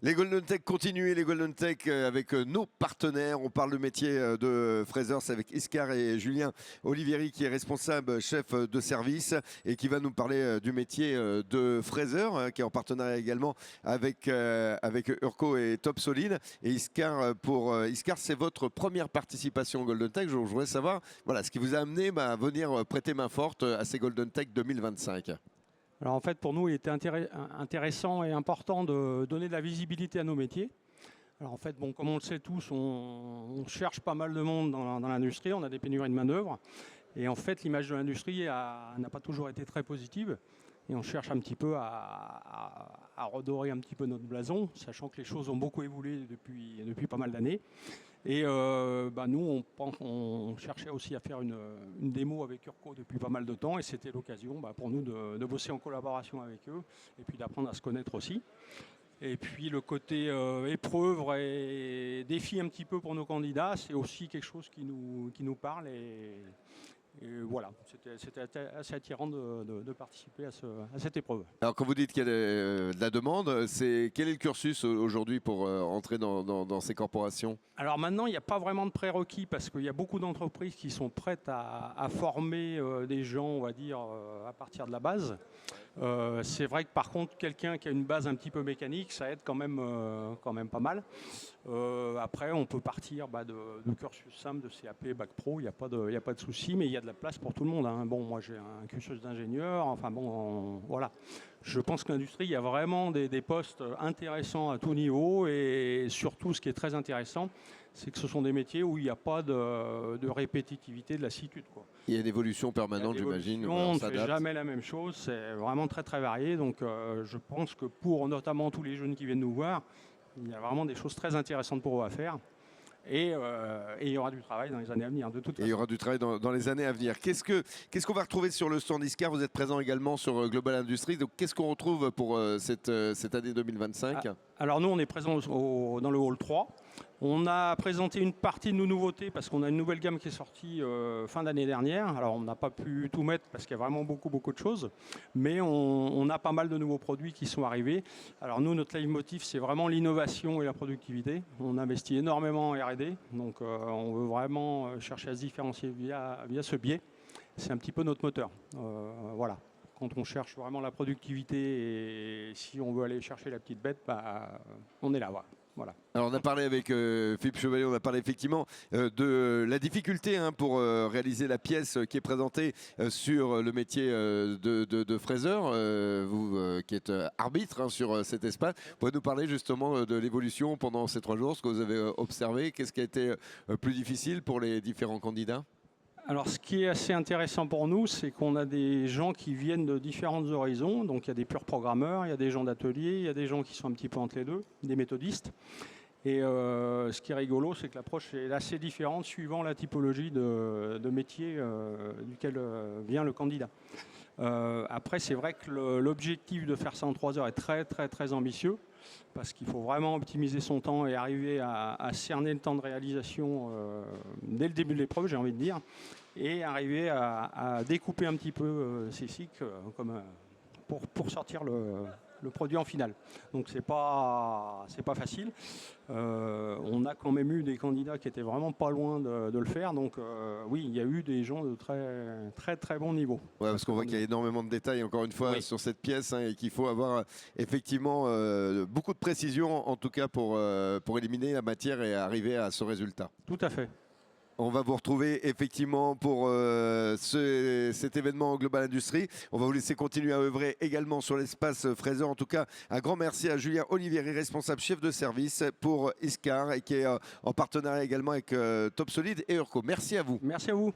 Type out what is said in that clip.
Les Golden Tech continuent, les Golden Tech avec nos partenaires. On parle de métier de fraiseurs avec Iscar et Julien Olivieri qui est responsable chef de service et qui va nous parler du métier de fraiseur qui est en partenariat également avec Urco et Top Solid. Et Iscar, pour Iscar, c'est votre première participation au Golden Tech. Je voudrais savoir voilà, ce qui vous a amené à venir prêter main forte à ces Golden Tech 2025. Alors en fait, pour nous, il était intéressant et important de donner de la visibilité à nos métiers. Alors en fait, bon, comme on le sait tous, on cherche pas mal de monde dans l'industrie, on a des pénuries de main-d'œuvre. Et en fait, l'image de l'industrie n'a pas toujours été très positive. Et on cherche un petit peu à redorer un petit peu notre blason, sachant que les choses ont beaucoup évolué depuis pas mal d'années. Et nous, on cherchait aussi à faire une démo avec Urco depuis pas mal de temps, et c'était l'occasion pour nous de bosser en collaboration avec eux, et puis d'apprendre à se connaître aussi. Et puis le côté épreuve et défi un petit peu pour nos candidats, c'est aussi quelque chose qui nous parle. Et voilà, c'était assez attirant de participer à cette épreuve. Alors quand vous dites qu'il y a de la demande, quel est le cursus aujourd'hui pour entrer dans ces corporations? Alors maintenant, il n'y a pas vraiment de prérequis parce qu'il y a beaucoup d'entreprises qui sont prêtes à former des gens, on va dire, à partir de la base. C'est vrai que par contre, quelqu'un qui a une base un petit peu mécanique, ça aide quand même pas mal. Après, on peut partir de cursus simple, de CAP, Bac Pro, il n'y a pas de souci, mais il y a de la place pour tout le monde, hein. Bon, moi j'ai un cursus d'ingénieur, enfin bon, voilà. Je pense que l'industrie, il y a vraiment des postes intéressants à tout niveau, et surtout, ce qui est très intéressant, c'est que ce sont des métiers où il n'y a pas de répétitivité, de lassitude, quoi. Il y a une évolution permanente, j'imagine. On ne fait jamais la même chose, c'est vraiment très très varié. Donc je pense que pour notamment tous les jeunes qui viennent nous voir, il y a vraiment des choses très intéressantes pour eux à faire. Et il y aura du travail dans les années à venir, de toute façon. Et il y aura du travail dans les années à venir. Qu'est-ce qu'on va retrouver sur le stand Iscar? Vous êtes présent également sur Global Industries. Donc qu'est-ce qu'on retrouve pour cette année 2025? Alors nous, on est présent dans le hall 3. On a présenté une partie de nos nouveautés parce qu'on a une nouvelle gamme qui est sortie fin d'année dernière. Alors on n'a pas pu tout mettre parce qu'il y a vraiment beaucoup de choses. Mais on a pas mal de nouveaux produits qui sont arrivés. Alors nous, notre leitmotiv, c'est vraiment l'innovation et la productivité. On investit énormément en R&D. Donc on veut vraiment chercher à se différencier via ce biais. C'est un petit peu notre moteur. Voilà. Quand on cherche vraiment la productivité et si on veut aller chercher la petite bête, on est là. Voilà. Alors on a parlé avec Philippe Chevalier, on a parlé effectivement de la difficulté pour réaliser la pièce qui est présentée sur le métier de fraiseur, vous qui êtes arbitre sur cet espace. Vous pouvez nous parler justement de l'évolution pendant ces 3 jours, ce que vous avez observé, qu'est-ce qui a été plus difficile pour les différents candidats? Alors, ce qui est assez intéressant pour nous, c'est qu'on a des gens qui viennent de différents horizons. Donc, il y a des purs programmeurs, il y a des gens d'atelier, il y a des gens qui sont un petit peu entre les deux, des méthodistes. Et ce qui est rigolo, c'est que l'approche est assez différente suivant la typologie de métier duquel vient le candidat. Après, c'est vrai que l'objectif de faire ça en 3 heures est très ambitieux parce qu'il faut vraiment optimiser son temps et arriver à cerner le temps de réalisation dès le début de l'épreuve, j'ai envie de dire, et arriver à découper un petit peu ces cycles pour sortir le produit en finale. Donc c'est pas facile. On a quand même eu des candidats qui étaient vraiment pas loin de le faire. Donc oui, il y a eu des gens de très bon niveau. Ouais, parce qu'on voit qu'il y a énormément de détails encore une fois sur cette pièce et qu'il faut avoir effectivement beaucoup de précision en tout cas pour éliminer la matière et arriver à ce résultat. Tout à fait. On va vous retrouver effectivement pour cet événement Global Industries. On va vous laisser continuer à œuvrer également sur l'espace fraiseur. En tout cas, un grand merci à Julien Olivieri, responsable chef de service pour Iscar et qui est en partenariat également avec Top Solid et Urco. Merci à vous. Merci à vous.